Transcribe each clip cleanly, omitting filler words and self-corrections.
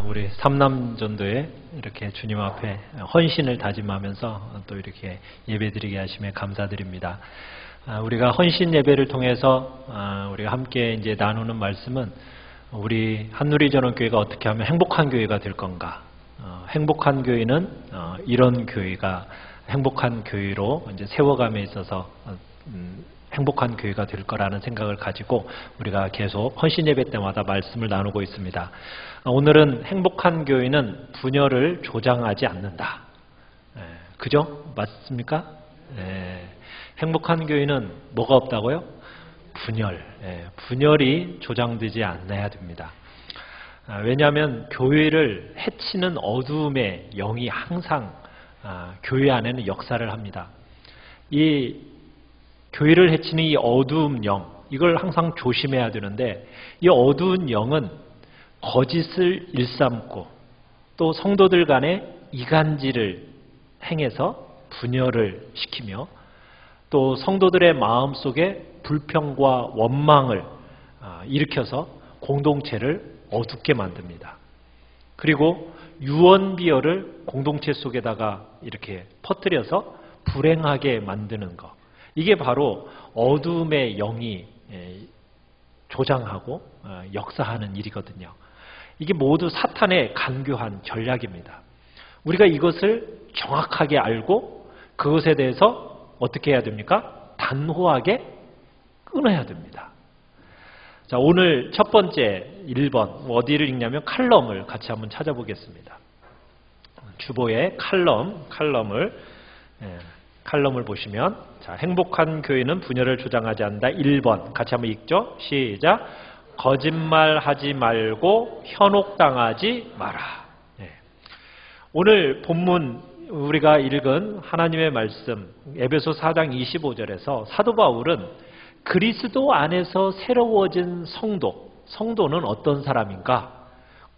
우리 삼남전도에 이렇게 주님 앞에 헌신을 다짐하면서 또 이렇게 예배드리게 하심에 감사드립니다. 우리가 헌신 예배를 통해서 우리가 함께 이제 나누는 말씀은 우리 한누리전원교회가 어떻게 하면 행복한 교회가 될 건가? 행복한 교회는 이런 교회가 행복한 교회로 이제 세워감에 있어서 행복한 교회가 될 거라는 생각을 가지고 우리가 계속 헌신 예배 때마다 말씀을 나누고 있습니다. 오늘은 행복한 교회는 분열을 조장하지 않는다. 그죠? 맞습니까? 행복한 교회는 뭐가 없다고요? 분열. 분열이 조장되지 않아야 됩니다. 왜냐하면 교회를 해치는 어두움의 영이 항상 교회 안에는 역사를 합니다. 이 교회를 해치는 이 어두운 영, 이걸 항상 조심해야 되는데, 이 어두운 영은 거짓을 일삼고 또 성도들 간에 이간질을 행해서 분열을 시키며 또 성도들의 마음속에 불평과 원망을 일으켜서 공동체를 어둡게 만듭니다. 그리고 유언비어를 공동체 속에다가 이렇게 퍼뜨려서 불행하게 만드는 것, 이게 바로 어둠의 영이 조장하고 역사하는 일이거든요. 이게 모두 사탄의 간교한 전략입니다. 우리가 이것을 정확하게 알고 그것에 대해서 어떻게 해야 됩니까? 단호하게 끊어야 됩니다. 자, 오늘 첫 번째 1번 어디를 읽냐면 칼럼을 같이 한번 찾아보겠습니다. 주보에 칼럼을 보시면, 자, 행복한 교회는 분열을 조장하지 않는다. 1번 같이 한번 읽죠. 시작. 거짓말하지 말고 현혹당하지 마라. 오늘 본문 우리가 읽은 하나님의 말씀 에베소 4장 25절에서 사도 바울은 그리스도 안에서 새로워진 성도는 어떤 사람인가?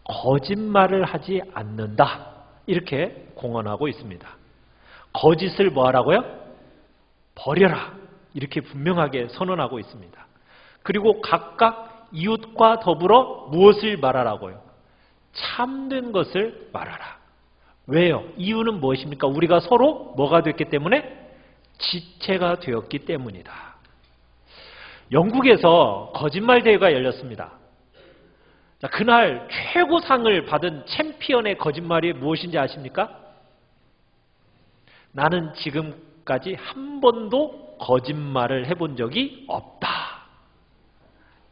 거짓말을 하지 않는다. 이렇게 공언하고 있습니다. 거짓을 뭐 하라고요? 버려라. 이렇게 분명하게 선언하고 있습니다. 그리고 각각 이웃과 더불어 무엇을 말하라고요? 참된 것을 말하라. 왜요? 이유는 무엇입니까? 우리가 서로 뭐가 됐기 때문에? 지체가 되었기 때문이다. 영국에서 거짓말 대회가 열렸습니다. 자, 그날 최고상을 받은 챔피언의 거짓말이 무엇인지 아십니까? 나는 지금까지 한 번도 거짓말을 해본 적이 없다.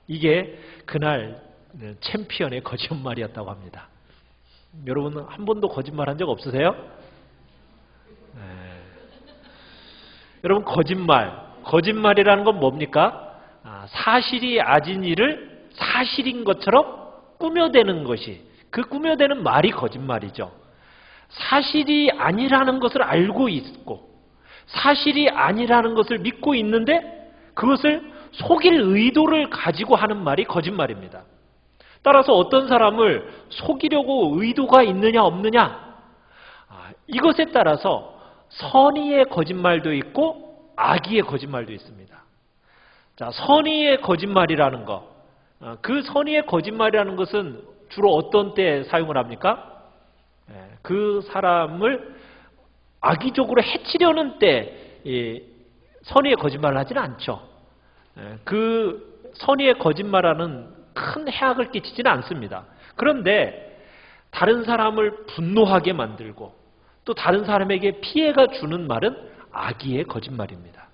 이게 그날 챔피언의 거짓말이었다고 합니다. 여러분 한 번도 거짓말한 적 없으세요? 여러분 거짓말이라는 건 뭡니까? 사실이 아닌 일을 사실인 것처럼 꾸며대는 것이, 그 꾸며대는 말이 거짓말이죠. 사실이 아니라는 것을 알고 있고 사실이 아니라는 것을 믿고 있는데 그것을 속일 의도를 가지고 하는 말이 거짓말입니다. 따라서 어떤 사람을 속이려고 의도가 있느냐 없느냐, 이것에 따라서 선의의 거짓말도 있고 악의의 거짓말도 있습니다. 자, 선의의 거짓말이라는 것, 그 선의의 거짓말이라는 것은 주로 어떤 때 사용을 합니까? 그 사람을 악의적으로 해치려는 때 선의의 거짓말을 하지는 않죠. 그 선의의 거짓말하는 큰 해악을 끼치지는 않습니다. 그런데 다른 사람을 분노하게 만들고 또 다른 사람에게 피해가 주는 말은 악의의 거짓말입니다.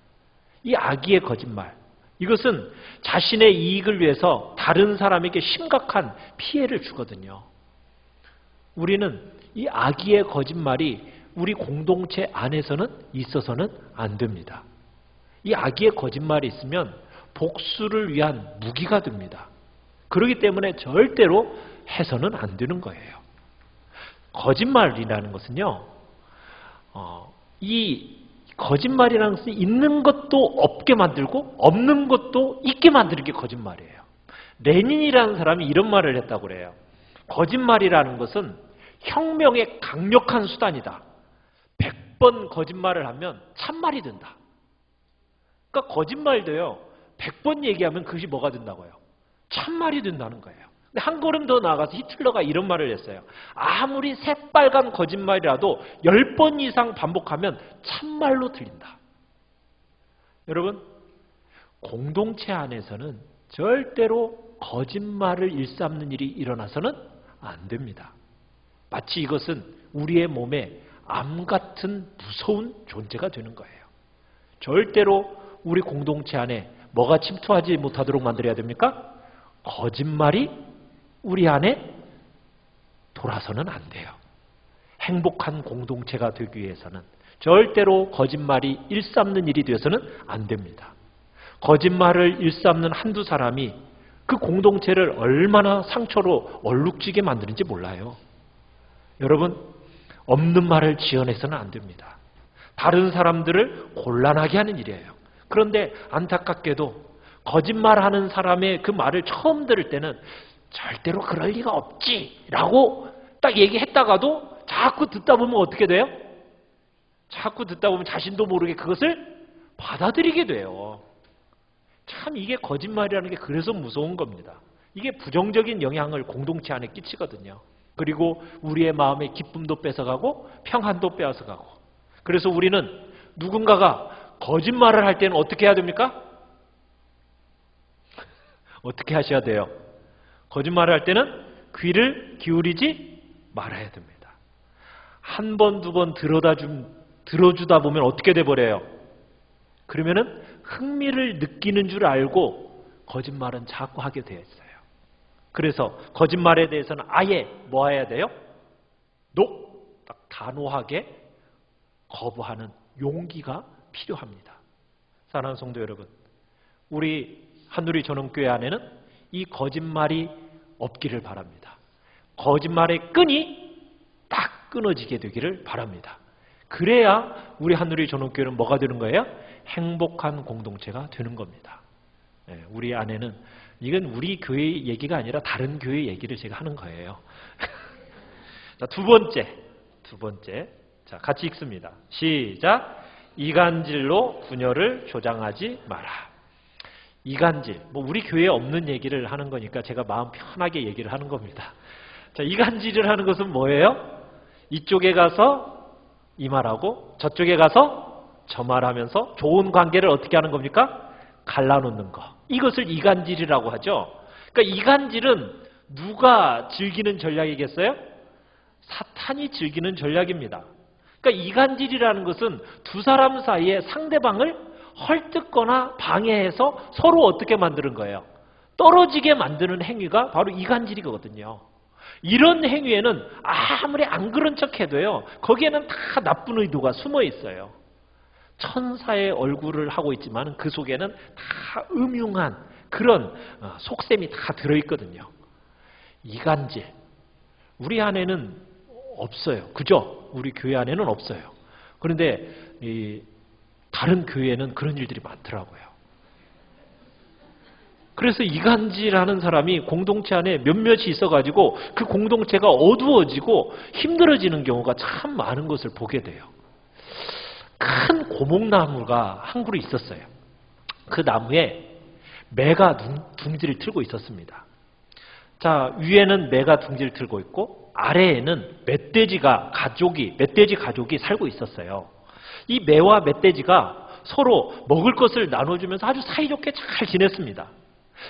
이 악의의 거짓말, 이것은 자신의 이익을 위해서 다른 사람에게 심각한 피해를 주거든요. 우리는 이 악의의 거짓말이 우리 공동체 안에서는 있어서는 안 됩니다. 이 악의의 거짓말이 있으면 복수를 위한 무기가 됩니다. 그렇기 때문에 절대로 해서는 안 되는 거예요. 거짓말이라는 것은요, 이 거짓말이라는 것은 있는 것도 없게 만들고 없는 것도 있게 만드는 게 거짓말이에요. 레닌이라는 사람이 이런 말을 했다고 그래요. 거짓말이라는 것은 혁명의 강력한 수단이다. 100번 거짓말을 하면 참말이 된다. 그러니까 거짓말도요, 100번 얘기하면 그것이 뭐가 된다고요? 참말이 된다는 거예요. 근데 한 걸음 더 나아가서 히틀러가 이런 말을 했어요. 아무리 새빨간 거짓말이라도 10번 이상 반복하면 참말로 들린다. 여러분, 공동체 안에서는 절대로 거짓말을 일삼는 일이 일어나서는 안 됩니다. 마치 이것은 우리의 몸에 암 같은 무서운 존재가 되는 거예요. 절대로 우리 공동체 안에 뭐가 침투하지 못하도록 만들어야 됩니까? 거짓말이 우리 안에 돌아서는 안 돼요. 행복한 공동체가 되기 위해서는 절대로 거짓말이 일삼는 일이 되어서는 안 됩니다. 거짓말을 일삼는 한두 사람이 그 공동체를 얼마나 상처로 얼룩지게 만드는지 몰라요. 여러분, 없는 말을 지어내서는 안 됩니다. 다른 사람들을 곤란하게 하는 일이에요. 그런데 안타깝게도 거짓말하는 사람의 그 말을 처음 들을 때는 절대로 그럴 리가 없지라고 딱 얘기했다가도 자꾸 듣다 보면 어떻게 돼요? 자꾸 듣다 보면 자신도 모르게 그것을 받아들이게 돼요. 참 이게 거짓말이라는 게 그래서 무서운 겁니다. 이게 부정적인 영향을 공동체 안에 끼치거든요. 그리고 우리의 마음의 기쁨도 뺏어가고 평안도 빼앗아가고. 그래서 우리는 누군가가 거짓말을 할 때는 어떻게 해야 됩니까? 어떻게 하셔야 돼요? 거짓말을 할 때는 귀를 기울이지 말아야 됩니다. 한 번, 두 번 들어주다 보면 어떻게 돼버려요? 그러면은 흥미를 느끼는 줄 알고 거짓말은 자꾸 하게 되어 있어요. 그래서 거짓말에 대해서는 아예 뭐 해야 돼요? 딱 단호하게 거부하는 용기가 필요합니다. 사랑하는 성도 여러분, 우리 한누리 전원교회 안에는 이 거짓말이 없기를 바랍니다. 거짓말의 끈이 딱 끊어지게 되기를 바랍니다. 그래야 우리 한누리 전원교회는 뭐가 되는 거예요? 행복한 공동체가 되는 겁니다. 우리 안에는 이건 우리 교회 얘기가 아니라 다른 교회 얘기를 제가 하는 거예요. 자, 두 번째. 자, 같이 읽습니다. 시작. 이간질로 분열을 조장하지 마라. 이간질, 우리 교회에 없는 얘기를 하는 거니까 제가 마음 편하게 얘기를 하는 겁니다. 자, 이간질을 하는 것은 뭐예요? 이쪽에 가서 이 말하고 저쪽에 가서 저 말하면서 좋은 관계를 어떻게 하는 겁니까? 갈라놓는 거. 이것을 이간질이라고 하죠. 그러니까 이간질은 누가 즐기는 전략이겠어요? 사탄이 즐기는 전략입니다. 그러니까 이간질이라는 것은 두 사람 사이에 상대방을 헐뜯거나 방해해서 서로 어떻게 만드는 거예요? 떨어지게 만드는 행위가 바로 이간질이거든요. 이런 행위에는 아무리 안 그런 척해도요, 거기에는 다 나쁜 의도가 숨어 있어요. 천사의 얼굴을 하고 있지만 그 속에는 다 음흉한 그런 속셈이 다 들어있거든요. 이간질, 우리 안에는 없어요. 그죠? 우리 교회 안에는 없어요. 그런데 다른 교회에는 그런 일들이 많더라고요. 그래서 이간질하는 사람이 공동체 안에 몇몇이 있어가지고 그 공동체가 어두워지고 힘들어지는 경우가 참 많은 것을 보게 돼요. 큰 고목나무가 한 그루 있었어요. 그 나무에 매가 둥지를 틀고 있었습니다. 자, 위에는 매가 둥지를 틀고 있고 아래에는 멧돼지 가족이 살고 있었어요. 이 매와 멧돼지가 서로 먹을 것을 나눠주면서 아주 사이좋게 잘 지냈습니다.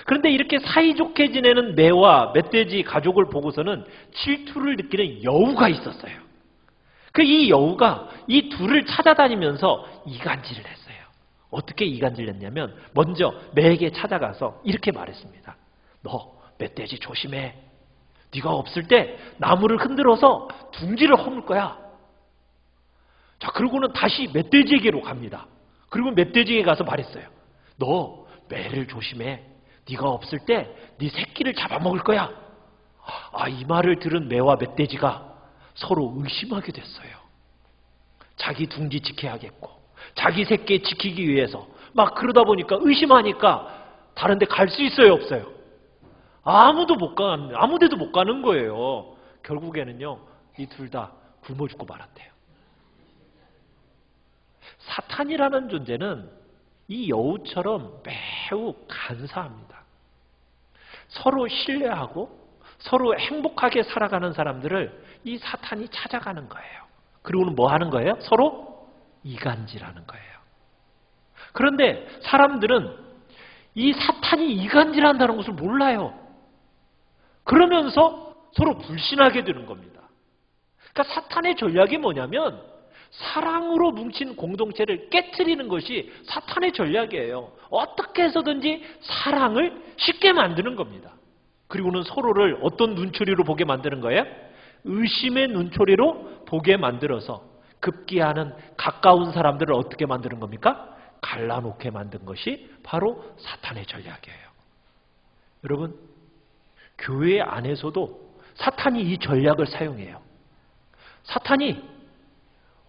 그런데 이렇게 사이좋게 지내는 매와 멧돼지 가족을 보고서는 질투를 느끼는 여우가 있었어요. 이 여우가 이 둘을 찾아다니면서 이간질을 했어요. 어떻게 이간질을 했냐면 먼저 매에게 찾아가서 이렇게 말했습니다. 너 멧돼지 조심해. 네가 없을 때 나무를 흔들어서 둥지를 허물 거야. 자, 그러고는 다시 멧돼지에게로 갑니다. 그리고 멧돼지에게 가서 말했어요. 너 매를 조심해. 네가 없을 때 네 새끼를 잡아먹을 거야. 이 말을 들은 매와 멧돼지가 서로 의심하게 됐어요. 자기 둥지 지켜야겠고 자기 새끼 지키기 위해서 막 그러다 보니까 의심하니까 다른 데 갈 수 있어요, 없어요? 아무 데도 못 가는 거예요. 결국에는요, 이 둘 다 굶어 죽고 말았대요. 사탄이라는 존재는 이 여우처럼 매우 간사합니다. 서로 신뢰하고 서로 행복하게 살아가는 사람들을 이 사탄이 찾아가는 거예요. 그리고는 뭐 하는 거예요? 서로 이간질하는 거예요. 그런데 사람들은 이 사탄이 이간질한다는 것을 몰라요. 그러면서 서로 불신하게 되는 겁니다. 그러니까 사탄의 전략이 뭐냐면 사랑으로 뭉친 공동체를 깨트리는 것이 사탄의 전략이에요. 어떻게 해서든지 사랑을 쉽게 만드는 겁니다. 그리고는 서로를 어떤 눈초리로 보게 만드는 거예요? 의심의 눈초리로 보게 만들어서 급기야는 가까운 사람들을 어떻게 만드는 겁니까? 갈라놓게 만든 것이 바로 사탄의 전략이에요. 여러분, 교회 안에서도 사탄이 이 전략을 사용해요. 사탄이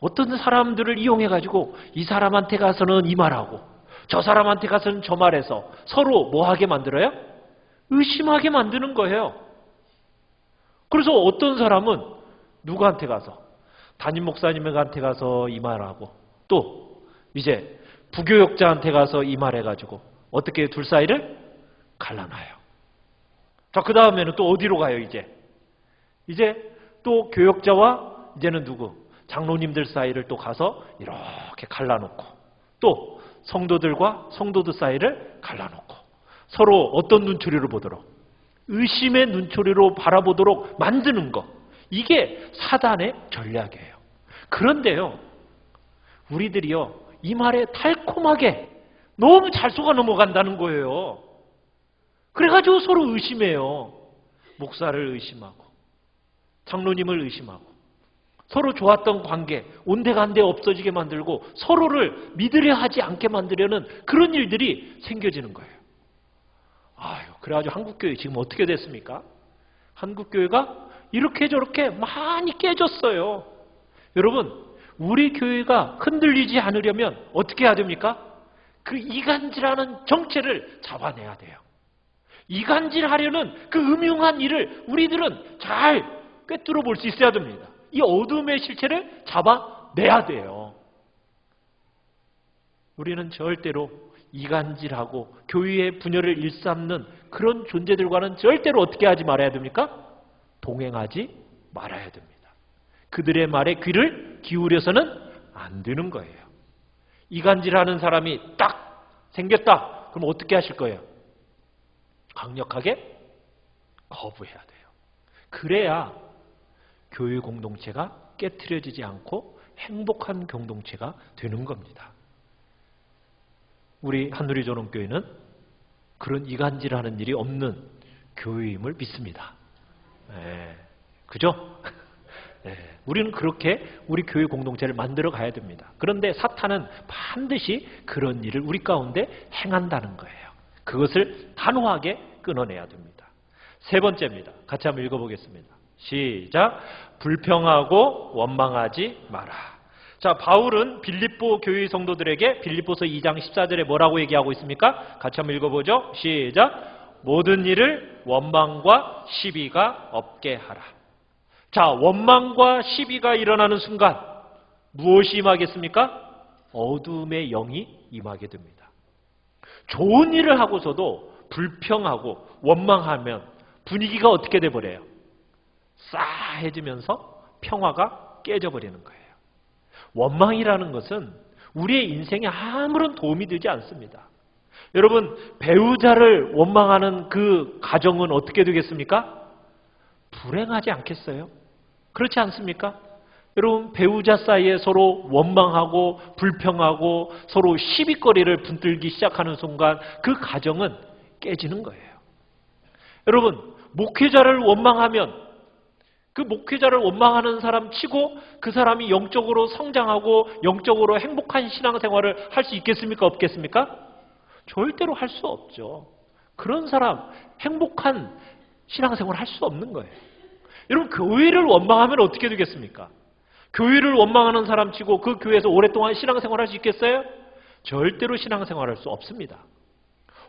어떤 사람들을 이용해가지고 이 사람한테 가서는 이 말하고 저 사람한테 가서는 저 말해서 서로 뭐 하게 만들어요? 의심하게 만드는 거예요. 그래서 어떤 사람은 누구한테 가서 담임 목사님한테 가서 이 말하고 또 이제 부교역자한테 가서 이 말해가지고 어떻게 둘 사이를 갈라놔요. 자, 그 다음에는 또 어디로 가요? 이제 또 교역자와 이제는 누구? 장로님들 사이를 또 가서 이렇게 갈라놓고 또 성도들과 성도들 사이를 갈라놓고 서로 어떤 눈초리로 보도록 의심의 눈초리로 바라보도록 만드는 것. 이게 사단의 전략이에요. 그런데요, 우리들이요, 이 말에 달콤하게 너무 잘 속아 넘어간다는 거예요. 그래가지고 서로 의심해요. 목사를 의심하고 장로님을 의심하고 서로 좋았던 관계 온데간데 없어지게 만들고 서로를 믿으려 하지 않게 만들려는 그런 일들이 생겨지는 거예요. 아유, 그래가지고 한국교회 지금 어떻게 됐습니까? 한국교회가 이렇게 저렇게 많이 깨졌어요. 여러분, 우리 교회가 흔들리지 않으려면 어떻게 해야 됩니까? 그 이간질하는 정체를 잡아내야 돼요. 이간질하려는 그 음흉한 일을 우리들은 잘 꿰뚫어 볼 수 있어야 됩니다. 이 어둠의 실체를 잡아내야 돼요. 우리는 절대로 이간질하고 교회의 분열을 일삼는 그런 존재들과는 절대로 어떻게 하지 말아야 됩니까? 동행하지 말아야 됩니다. 그들의 말에 귀를 기울여서는 안 되는 거예요. 이간질하는 사람이 딱 생겼다. 그럼 어떻게 하실 거예요? 강력하게 거부해야 돼요. 그래야 교회 공동체가 깨트려지지 않고 행복한 공동체가 되는 겁니다. 우리 한누리전원교회는 그런 이간질하는 일이 없는 교회임을 믿습니다. 그죠? 우리는 그렇게 우리 교회 공동체를 만들어 가야 됩니다. 그런데 사탄은 반드시 그런 일을 우리 가운데 행한다는 거예요. 그것을 단호하게 끊어내야 됩니다. 세 번째입니다. 같이 한번 읽어보겠습니다. 시작. 불평하고 원망하지 마라. 자, 바울은 빌립보 교회 성도들에게 빌립보서 2장 14절에 뭐라고 얘기하고 있습니까? 같이 한번 읽어보죠. 시작. 모든 일을 원망과 시비가 없게 하라. 자, 원망과 시비가 일어나는 순간 무엇이 임하겠습니까? 어둠의 영이 임하게 됩니다. 좋은 일을 하고서도 불평하고 원망하면 분위기가 어떻게 돼버려요? 싸해지면서 평화가 깨져버리는 거예요. 원망이라는 것은 우리의 인생에 아무런 도움이 되지 않습니다. 여러분, 배우자를 원망하는 그 가정은 어떻게 되겠습니까? 불행하지 않겠어요? 그렇지 않습니까? 여러분, 배우자 사이에 서로 원망하고 불평하고 서로 시비거리를 분들기 시작하는 순간 그 가정은 깨지는 거예요. 여러분, 목회자를 원망하면 그 목회자를 원망하는 사람 치고 그 사람이 영적으로 성장하고 영적으로 행복한 신앙생활을 할 수 있겠습니까? 없겠습니까? 절대로 할 수 없죠. 그런 사람 행복한 신앙생활을 할 수 없는 거예요. 여러분, 교회를 원망하면 어떻게 되겠습니까? 교회를 원망하는 사람 치고 그 교회에서 오랫동안 신앙생활을 할 수 있겠어요? 절대로 신앙생활을 할 수 없습니다.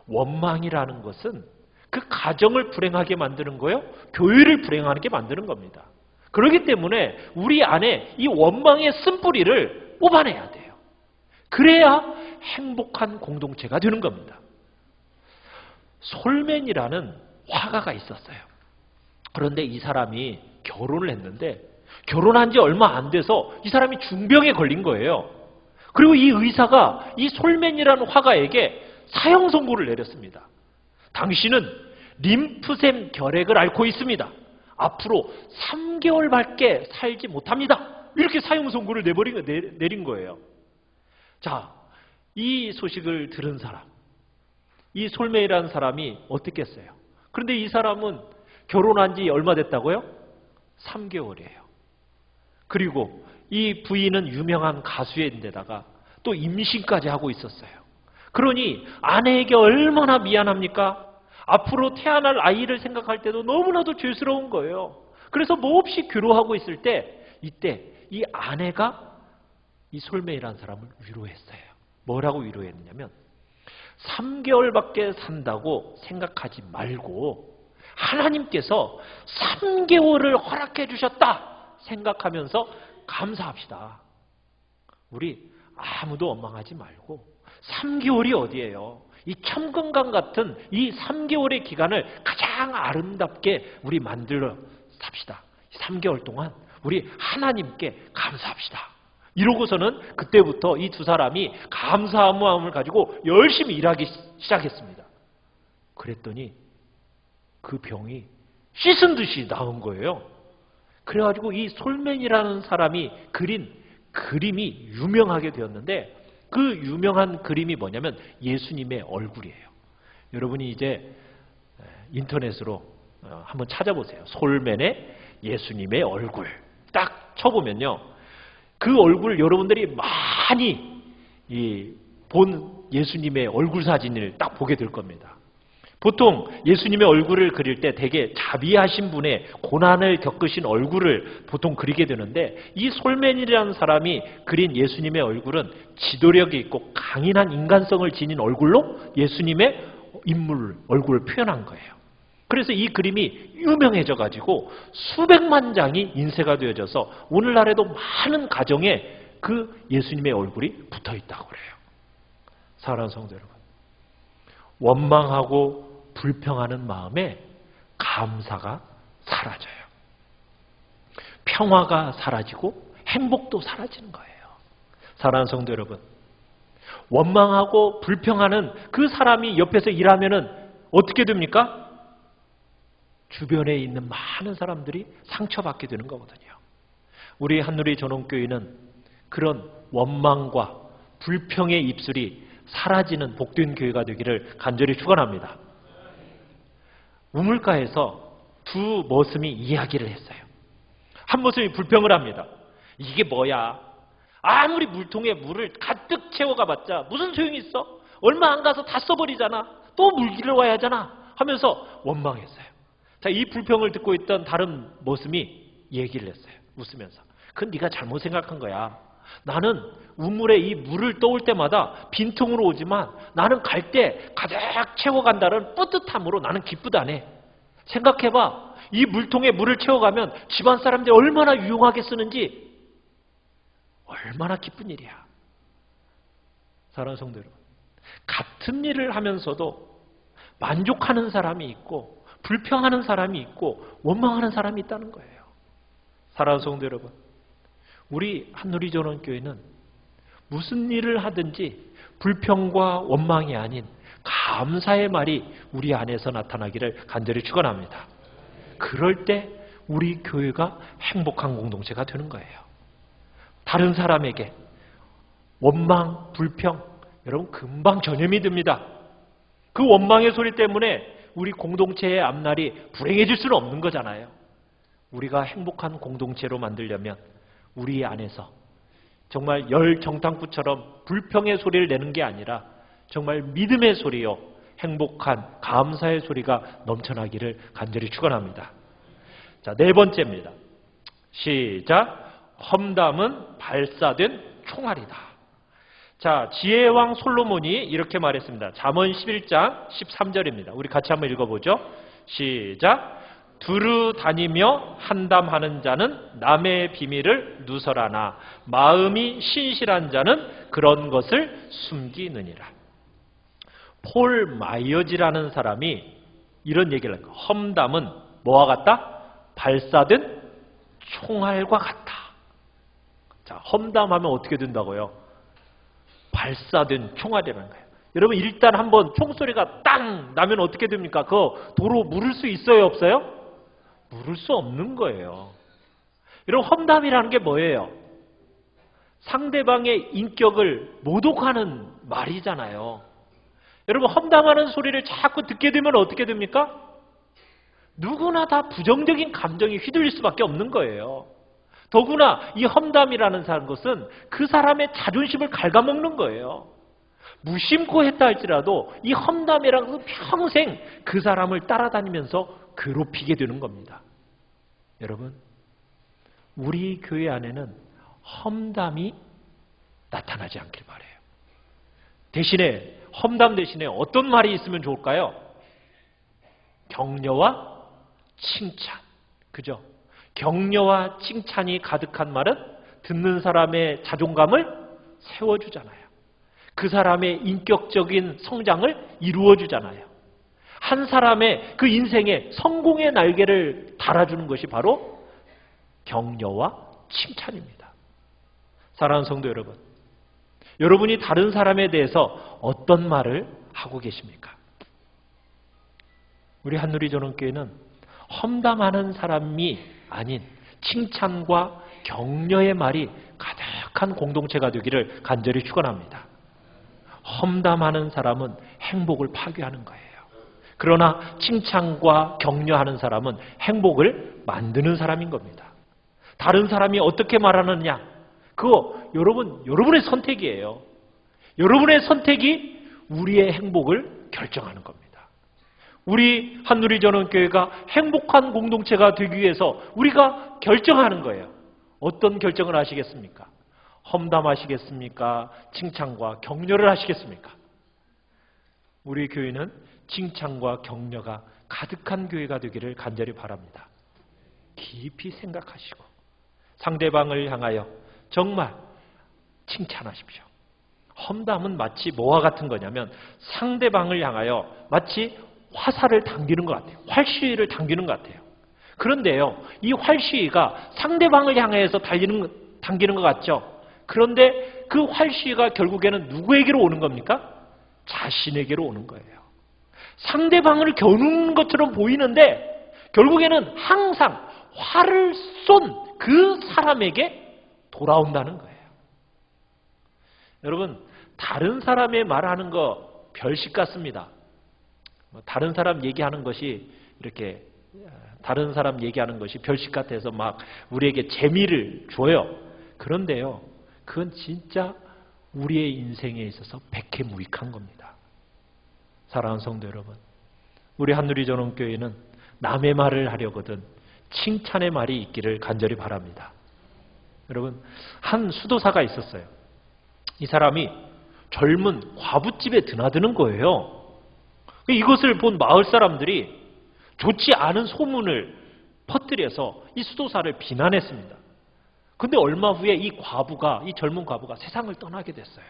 원망이라는 것은 그 가정을 불행하게 만드는 거예요. 교회를 불행하게 만드는 겁니다. 그렇기 때문에 우리 안에 이 원망의 쓴뿌리를 뽑아내야 돼요. 그래야 행복한 공동체가 되는 겁니다. 솔맨이라는 화가가 있었어요. 그런데 이 사람이 결혼을 했는데 결혼한 지 얼마 안 돼서 이 사람이 중병에 걸린 거예요. 그리고 이 의사가 이 솔맨이라는 화가에게 사형 선고를 내렸습니다. 당신은 림프샘 결핵을 앓고 있습니다. 앞으로 3개월밖에 살지 못합니다. 이렇게 사형 선고를 내린 거예요. 자, 이 소식을 들은 사람, 이 솔맨이라는 사람이 어떻게 했어요? 그런데 이 사람은 결혼한 지 얼마 됐다고요? 3개월이에요. 그리고 이 부인은 유명한 가수인데다가 또 임신까지 하고 있었어요. 그러니 아내에게 얼마나 미안합니까? 앞으로 태어날 아이를 생각할 때도 너무나도 죄스러운 거예요. 그래서 몹시 괴로워하고 있을 때 이때 이 아내가 이 솔메이라는 사람을 위로했어요. 뭐라고 위로했냐면 3개월밖에 산다고 생각하지 말고 하나님께서 3개월을 허락해 주셨다 생각하면서 감사합시다. 우리 아무도 원망하지 말고 3개월이 어디예요? 이 천근강 같은 이 3개월의 기간을 가장 아름답게 우리 만들어 삽시다. 3개월 동안 우리 하나님께 감사합시다. 이러고서는 그때부터 이 두 사람이 감사한 마음을 가지고 열심히 일하기 시작했습니다. 그랬더니 그 병이 씻은 듯이 나은 거예요. 그래가지고 이 솔맨이라는 사람이 그린 그림이 유명하게 되었는데 그 유명한 그림이 뭐냐면 예수님의 얼굴이에요. 여러분이 이제 인터넷으로 한번 찾아보세요. 솔맨의 예수님의 얼굴 딱 쳐보면요. 그 얼굴 여러분들이 많이 본 예수님의 얼굴 사진을 딱 보게 될 겁니다. 보통 예수님의 얼굴을 그릴 때 되게 자비하신 분의 고난을 겪으신 얼굴을 보통 그리게 되는데 이 솔맨이라는 사람이 그린 예수님의 얼굴은 지도력이 있고 강인한 인간성을 지닌 얼굴로 예수님의 인물 얼굴을 표현한 거예요. 그래서 이 그림이 유명해져 가지고 수백만 장이 인쇄가 되어져서 오늘날에도 많은 가정에 그 예수님의 얼굴이 붙어 있다고 그래요. 사랑하는 성도 여러분, 원망하고 불평하는 마음에 감사가 사라져요. 평화가 사라지고 행복도 사라지는 거예요. 사랑하는 성도 여러분, 원망하고 불평하는 그 사람이 옆에서 일하면은 어떻게 됩니까? 주변에 있는 많은 사람들이 상처받게 되는 거거든요. 우리 한누리 전원교회는 그런 원망과 불평의 입술이 사라지는 복된 교회가 되기를 간절히 축원합니다. 우물가에서 두 머슴이 이야기를 했어요. 한 머슴이 불평을 합니다. 이게 뭐야? 아무리 물통에 물을 가득 채워가봤자 무슨 소용이 있어? 얼마 안 가서 다 써버리잖아. 또 물 길러 와야 하잖아. 하면서 원망했어요. 자, 이 불평을 듣고 있던 다른 머슴이 얘기를 했어요. 웃으면서. 그건 네가 잘못 생각한 거야. 나는 우물에 이 물을 떠올 때마다 빈통으로 오지만 나는 갈 때 가득 채워간다는 뿌듯함으로 나는 기쁘다네. 생각해봐. 이 물통에 물을 채워가면 집안 사람들이 얼마나 유용하게 쓰는지 얼마나 기쁜 일이야. 사랑하는 성도 여러분, 같은 일을 하면서도 만족하는 사람이 있고 불평하는 사람이 있고 원망하는 사람이 있다는 거예요. 사랑하는 성도 여러분, 우리 한누리전원교회는 무슨 일을 하든지 불평과 원망이 아닌 감사의 말이 우리 안에서 나타나기를 간절히 축원합니다. 그럴 때 우리 교회가 행복한 공동체가 되는 거예요. 다른 사람에게 원망, 불평, 여러분 금방 전염이 됩니다. 그 원망의 소리 때문에 우리 공동체의 앞날이 불행해질 수는 없는 거잖아요. 우리가 행복한 공동체로 만들려면 우리 안에서 정말 열 정탐꾼처럼 불평의 소리를 내는 게 아니라 정말 믿음의 소리요, 행복한 감사의 소리가 넘쳐나기를 간절히 축원합니다. 자, 네 번째입니다. 시작. 험담은 발사된 총알이다. 자, 지혜왕 솔로몬이 이렇게 말했습니다. 잠언 11장 13절입니다. 우리 같이 한번 읽어보죠. 시작. 두루 다니며 한담하는 자는 남의 비밀을 누설하나 마음이 신실한 자는 그런 것을 숨기느니라. 폴 마이어지라는 사람이 이런 얘기를 합니다. 험담은 뭐와 같다? 발사된 총알과 같다. 자, 험담하면 어떻게 된다고요? 발사된 총알이라는 거예요. 여러분 일단 한번 총소리가 땅 나면 어떻게 됩니까? 그거 도로 물을 수 있어요, 없어요? 물을 수 없는 거예요. 여러분 험담이라는 게 뭐예요? 상대방의 인격을 모독하는 말이잖아요. 여러분 험담하는 소리를 자꾸 듣게 되면 어떻게 됩니까? 누구나 다 부정적인 감정이 휘둘릴 수밖에 없는 거예요. 더구나 이 험담이라는 것은 그 사람의 자존심을 갉아먹는 거예요. 무심코 했다 할지라도 이 험담이라는 것은 평생 그 사람을 따라다니면서 괴롭히게 되는 겁니다. 여러분, 우리 교회 안에는 험담이 나타나지 않길 바라요. 대신에 험담 대신에 어떤 말이 있으면 좋을까요? 격려와 칭찬. 그죠? 격려와 칭찬이 가득한 말은 듣는 사람의 자존감을 세워주잖아요. 그 사람의 인격적인 성장을 이루어주잖아요. 한 사람의 그 인생의 성공의 날개를 달아주는 것이 바로 격려와 칭찬입니다. 사랑하는 성도 여러분, 여러분이 다른 사람에 대해서 어떤 말을 하고 계십니까? 우리 한누리전원교회는 험담하는 사람이 아닌 칭찬과 격려의 말이 가득한 공동체가 되기를 간절히 축원합니다. 험담하는 사람은 행복을 파괴하는 거예요. 그러나 칭찬과 격려하는 사람은 행복을 만드는 사람인 겁니다. 다른 사람이 어떻게 말하느냐, 그거 여러분의 선택이에요. 여러분의 선택이 우리의 행복을 결정하는 겁니다. 우리 한누리전원교회가 행복한 공동체가 되기 위해서 우리가 결정하는 거예요. 어떤 결정을 하시겠습니까? 험담하시겠습니까? 칭찬과 격려를 하시겠습니까? 우리 교회는 칭찬과 격려가 가득한 교회가 되기를 간절히 바랍니다. 깊이 생각하시고 상대방을 향하여 정말 칭찬하십시오. 험담은 마치 뭐와 같은 거냐면 상대방을 향하여 마치 화살을 당기는 것 같아요. 활시위를 당기는 것 같아요. 그런데요, 이 활시위가 상대방을 향해서 당기는 것 같죠? 그런데 그 활시위가 결국에는 누구에게로 오는 겁니까? 자신에게로 오는 거예요. 상대방을 겨누는 것처럼 보이는데 결국에는 항상 화를 쏜 그 사람에게 돌아온다는 거예요. 여러분, 다른 사람의 말하는 거 별식 같습니다. 다른 사람 얘기하는 것이 이렇게 다른 사람 얘기하는 것이 별식 같아서 막 우리에게 재미를 줘요. 그런데요, 그건 진짜 우리의 인생에 있어서 백해무익한 겁니다. 사랑하는 성도 여러분, 우리 한누리전원교회는 남의 말을 하려거든 칭찬의 말이 있기를 간절히 바랍니다. 여러분, 한 수도사가 있었어요. 이 사람이 젊은 과부집에 드나드는 거예요. 이것을 본 마을 사람들이 좋지 않은 소문을 퍼뜨려서 이 수도사를 비난했습니다. 그런데 얼마 후에 이 젊은 과부가 세상을 떠나게 됐어요.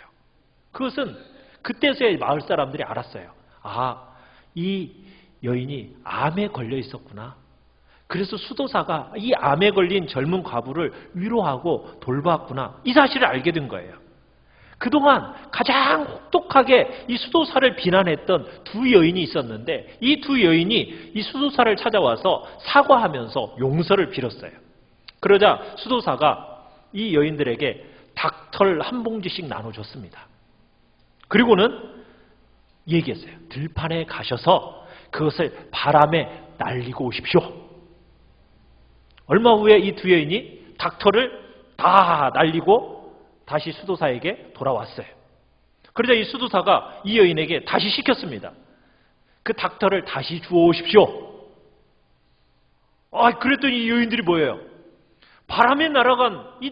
그것은 그때서야 마을 사람들이 알았어요. 아, 이 여인이 암에 걸려 있었구나. 그래서 수도사가 이 암에 걸린 젊은 과부를 위로하고 돌봤구나. 이 사실을 알게 된 거예요. 그동안 가장 혹독하게 이 수도사를 비난했던 두 여인이 있었는데 이 두 여인이 이 수도사를 찾아와서 사과하면서 용서를 빌었어요. 그러자 수도사가 이 여인들에게 닭털 한 봉지씩 나눠줬습니다. 그리고는 얘기했어요. 들판에 가셔서 그것을 바람에 날리고 오십시오. 얼마 후에 이 두 여인이 닭털을 다 날리고 다시 수도사에게 돌아왔어요. 그러자 이 수도사가 이 여인에게 다시 시켰습니다. 그 닭털을 다시 주워오십시오. 그랬더니 이 여인들이 뭐예요? 바람에 날아간 이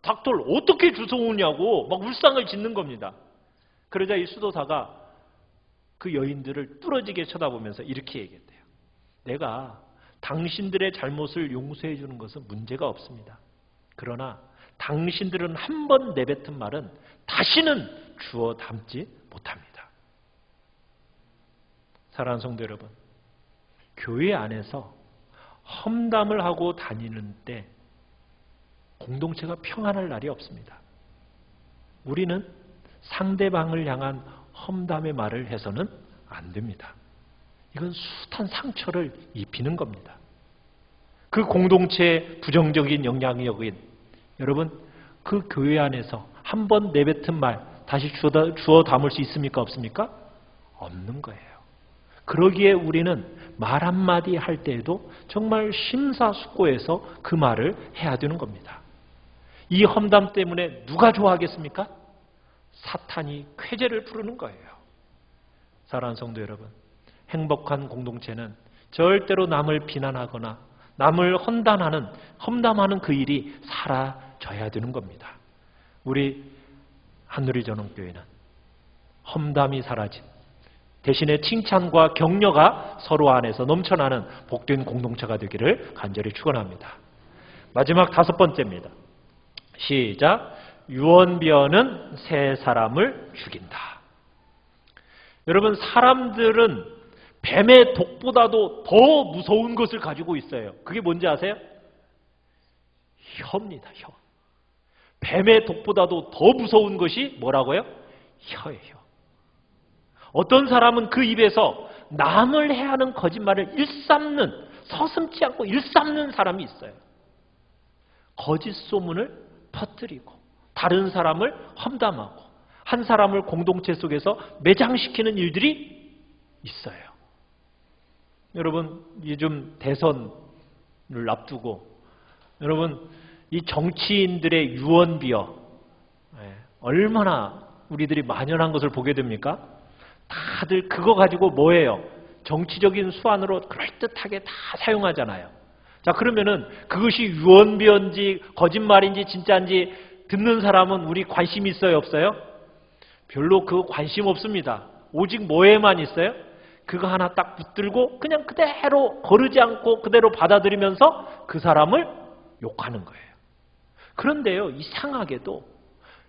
닭털 어떻게 주워오냐고 막 울상을 짓는 겁니다. 그러자 이 수도사가 그 여인들을 뚫어지게 쳐다보면서 이렇게 얘기했대요. 내가 당신들의 잘못을 용서해 주는 것은 문제가 없습니다. 그러나 당신들은 한 번 내뱉은 말은 다시는 주워 담지 못합니다. 사랑하는 성도 여러분, 교회 안에서 험담을 하고 다니는 때 공동체가 평안할 날이 없습니다. 우리는 상대방을 향한 험담의 말을 해서는 안 됩니다. 이건 숱한 상처를 입히는 겁니다. 그 공동체의 부정적인 영향력인 여러분, 그 교회 안에서 한 번 내뱉은 말 다시 주워 담을 수 있습니까? 없습니까? 없는 거예요. 그러기에 우리는 말 한마디 할 때에도 정말 심사숙고해서 그 말을 해야 되는 겁니다. 이 험담 때문에 누가 좋아하겠습니까? 사탄이 쾌재를 부르는 거예요. 사랑하는 성도 여러분, 행복한 공동체는 절대로 남을 비난하거나 남을 험담하는 그 일이 사라져야 되는 겁니다. 우리 한누리 전원교회는 험담이 사라진 대신에 칭찬과 격려가 서로 안에서 넘쳐나는 복된 공동체가 되기를 간절히 축원합니다. 마지막 5번째입니다. 시작. 유언비어는 새 사람을 죽인다. 여러분, 사람들은 뱀의 독보다도 더 무서운 것을 가지고 있어요. 그게 뭔지 아세요? 혀입니다. 혀. 뱀의 독보다도 더 무서운 것이 뭐라고요? 혀예요. 어떤 사람은 그 입에서 남을 해하는 거짓말을 서슴지 않고 일삼는 사람이 있어요. 거짓 소문을 퍼뜨리고 다른 사람을 험담하고 한 사람을 공동체 속에서 매장시키는 일들이 있어요. 여러분, 요즘 대선을 앞두고 여러분, 이 정치인들의 유언비어 얼마나 우리들이 만연한 것을 보게 됩니까? 다들 그거 가지고 뭐예요? 정치적인 수완으로 그럴듯하게 다 사용하잖아요. 자, 그러면은 그것이 유언비어인지 거짓말인지 진짜인지 듣는 사람은 우리 관심 있어요, 없어요? 별로 그 관심 없습니다. 오직 뭐에만 있어요? 그거 하나 딱 붙들고 그냥 그대로 거르지 않고 그대로 받아들이면서 그 사람을 욕하는 거예요. 그런데요, 이상하게도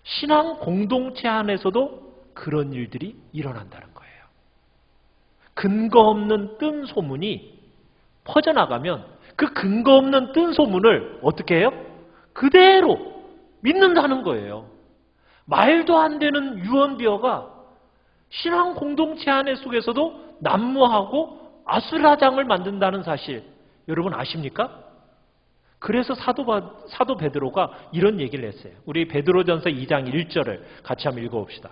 신앙 공동체 안에서도 그런 일들이 일어난다는 거예요. 근거 없는 뜬 소문이 퍼져나가면 그 근거 없는 뜬 소문을 어떻게 해요? 그대로 믿는다는 거예요. 말도 안 되는 유언비어가 신앙 공동체 안에 속에서도 난무하고 아수라장을 만든다는 사실 여러분 아십니까? 그래서 사도 베드로가 이런 얘기를 했어요. 우리 베드로전서 2장 1절을 같이 한번 읽어봅시다.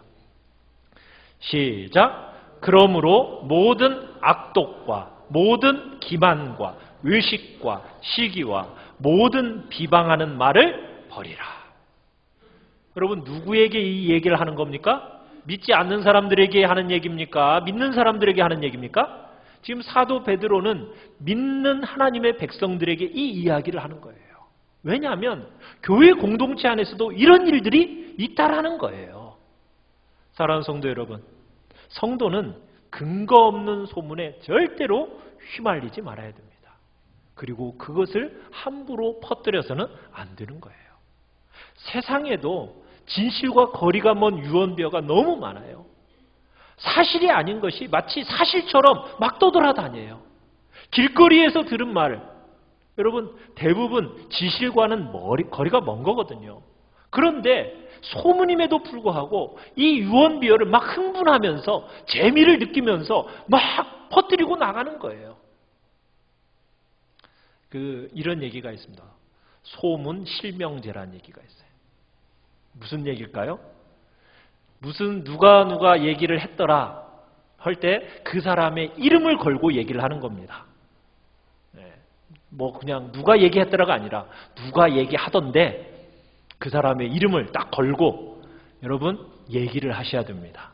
시작. 그러므로 모든 악독과 모든 기만과 의식과 시기와 모든 비방하는 말을 버리라. 여러분, 누구에게 이 얘기를 하는 겁니까? 믿지 않는 사람들에게 하는 얘기입니까? 믿는 사람들에게 하는 얘기입니까? 지금 사도 베드로는 믿는 하나님의 백성들에게 이 이야기를 하는 거예요. 왜냐하면 교회 공동체 안에서도 이런 일들이 있다라는 거예요. 사랑하는 성도 여러분, 성도는 근거 없는 소문에 절대로 휘말리지 말아야 됩니다. 그리고 그것을 함부로 퍼뜨려서는 안 되는 거예요. 세상에도 진실과 거리가 먼 유언비어가 너무 많아요. 사실이 아닌 것이 마치 사실처럼 막 떠돌아다녀요. 길거리에서 들은 말, 여러분 대부분 진실과는 거리가 먼 거거든요. 그런데 소문임에도 불구하고 이 유언비어를 막 흥분하면서 재미를 느끼면서 막 퍼뜨리고 나가는 거예요. 이런 얘기가 있습니다. 소문 실명제라는 얘기가 있어요. 무슨 얘기일까요? 누가 얘기를 했더라 할 때 그 사람의 이름을 걸고 얘기를 하는 겁니다. 뭐 그냥 누가 얘기했더라가 아니라 누가 얘기하던데 그 사람의 이름을 딱 걸고 여러분 얘기를 하셔야 됩니다.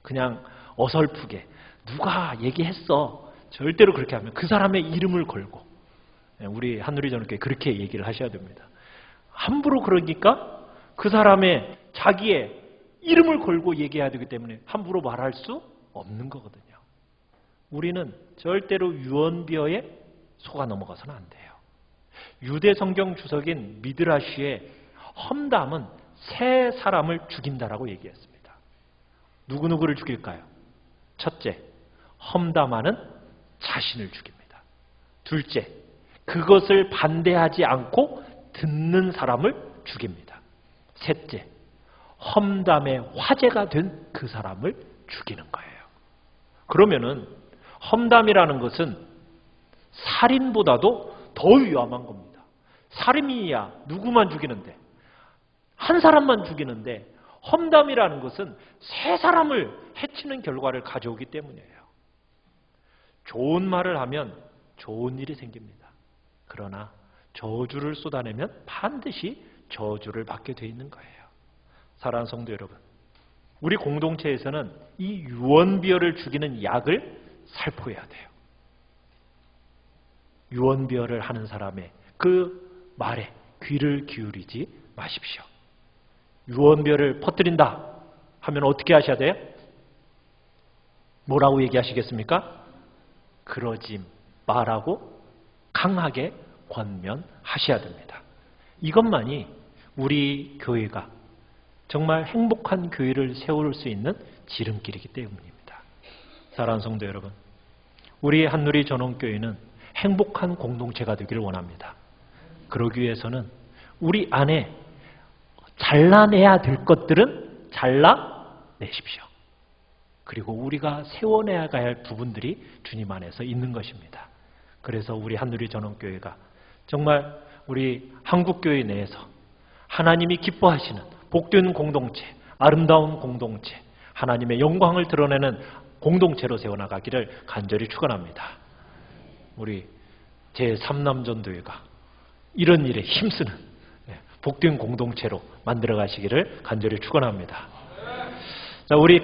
그냥 어설프게 누가 얘기했어 절대로 그렇게 하면 그 사람의 이름을 걸고 우리 한누리 전원교회 그렇게 얘기를 하셔야 됩니다. 함부로 그러니까 그 사람의 자기의 이름을 걸고 얘기해야 되기 때문에 함부로 말할 수 없는 거거든요. 우리는 절대로 유언비어에 속아 넘어가서는 안 돼요. 유대 성경 주석인 미드라시의 험담은 새 사람을 죽인다라고 얘기했습니다. 누구누구를 죽일까요? 첫째, 험담하는 자신을 죽입니다. 둘째, 그것을 반대하지 않고 듣는 사람을 죽입니다. 셋째, 험담의 화제가 된 그 사람을 죽이는 거예요. 그러면은 험담이라는 것은 살인보다도 더 위험한 겁니다. 살인이야 누구만 죽이는데, 한 사람만 죽이는데, 험담이라는 것은 세 사람을 해치는 결과를 가져오기 때문이에요. 좋은 말을 하면 좋은 일이 생깁니다. 그러나 저주를 쏟아내면 반드시 저주를 받게 돼 있는 거예요. 사랑하는 성도 여러분, 우리 공동체에서는 이 유언비어를 죽이는 약을 살포해야 돼요. 유언비어를 하는 사람의 그 말에 귀를 기울이지 마십시오. 유언비어를 퍼뜨린다 하면 어떻게 하셔야 돼요? 뭐라고 얘기하시겠습니까? 그러지 말라고 강하게 권면하셔야 됩니다. 이것만이 우리 교회가 정말 행복한 교회를 세울 수 있는 지름길이기 때문입니다. 사랑하는 성도 여러분, 우리 한누리 전원교회는 행복한 공동체가 되기를 원합니다. 그러기 위해서는 우리 안에 잘라내야 될 것들은 잘라내십시오. 그리고 우리가 세워내야 할 부분들이 주님 안에서 있는 것입니다. 그래서 우리 한누리 전원교회가 정말 우리 한국교회 내에서 하나님이 기뻐하시는 복된 공동체, 아름다운 공동체, 하나님의 영광을 드러내는 공동체로 세워나가기를 간절히 축원합니다. 우리 제3남전도회가 이런 일에 힘쓰는 복된 공동체로 만들어가시기를 간절히 축원합니다. 자, 우리